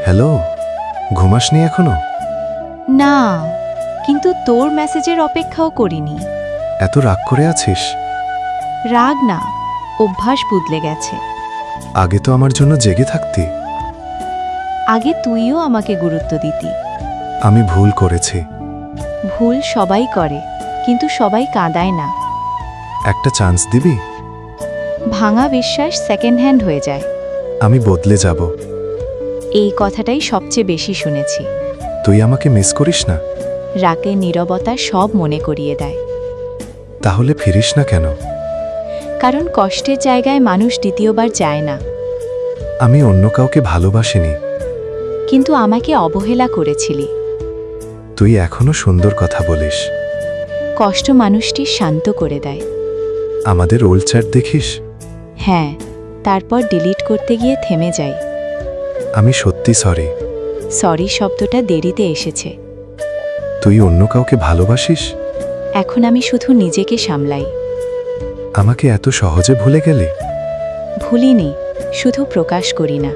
Hello, ঘুমাসনি এখনো? না, কিন্তু তোর মেসেজের অপেক্ষাও করিনি। এত রাগ করে আছিস? রাগ না, অভ্যাস বদলে গেছে। আগে তো আমার জন্য জেগে থাকতি। আগে তুইও আমাকে গুরুত্ব দিতি। আমি ভুল করেছি। ভুল সবাই করে, কিন্তু সবাই কাঁদায় না। একটা চান্স দিবি? ভাঙা বিশ্বাস সেকেন্ড হ্যান্ড হয়ে যায়। আমি বদলে যাব। এই কথাটাই সবচেয়ে বেশি শুনেছি। তুই আমাকে মিস করিস না? রাকের নীরবতা সব মনে করিয়ে দেয়। তাহলে ফিরিস না কেন? কারণ কষ্টের জায়গায় মানুষ দ্বিতীয়বার যায় না। আমি অন্য কাউকে ভালোবাসিনি। কিন্তু আমাকে অবহেলা করেছিলি। তুই এখনো সুন্দর কথা বলিস। কষ্ট মানুষটি শান্ত করে দেয়। আমাদের ওল্ড চ্যাট দেখিস? হ্যাঁ, তারপর ডিলিট করতে গিয়ে থেমে যাই। আমি সত্যি সরি। সরি শব্দটা দেরিতে এসেছে। তুই অন্য কাউকে ভালোবাসিস? এখন আমি শুধু নিজেকে সামলাই। আমাকে এত সহজে ভুলে গেলি? ভুলিনি, শুধু প্রকাশ করি না।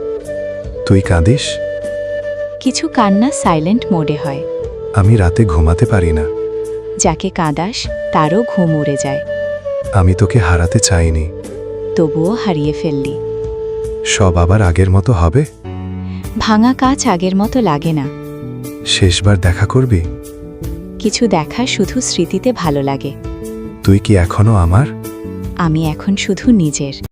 তুই কাঁদিস? কিছু কান্না সাইলেন্ট মোডে হয়। আমি রাতে ঘুমাতে পারি না। যাকে কাঁদাস তারও ঘুম উড়ে যায়। আমি তোকে হারাতে চাইনি। তবুও হারিয়ে ফেললি। সব আবার আগের মতো হবে? ভাঙা কাচ আগের মতো লাগে না। শেষবার দেখা করবি? কিছু দেখা শুধু স্মৃতিতে ভালো লাগে। তুই কি এখনো আমার? আমি এখন শুধু নিজের।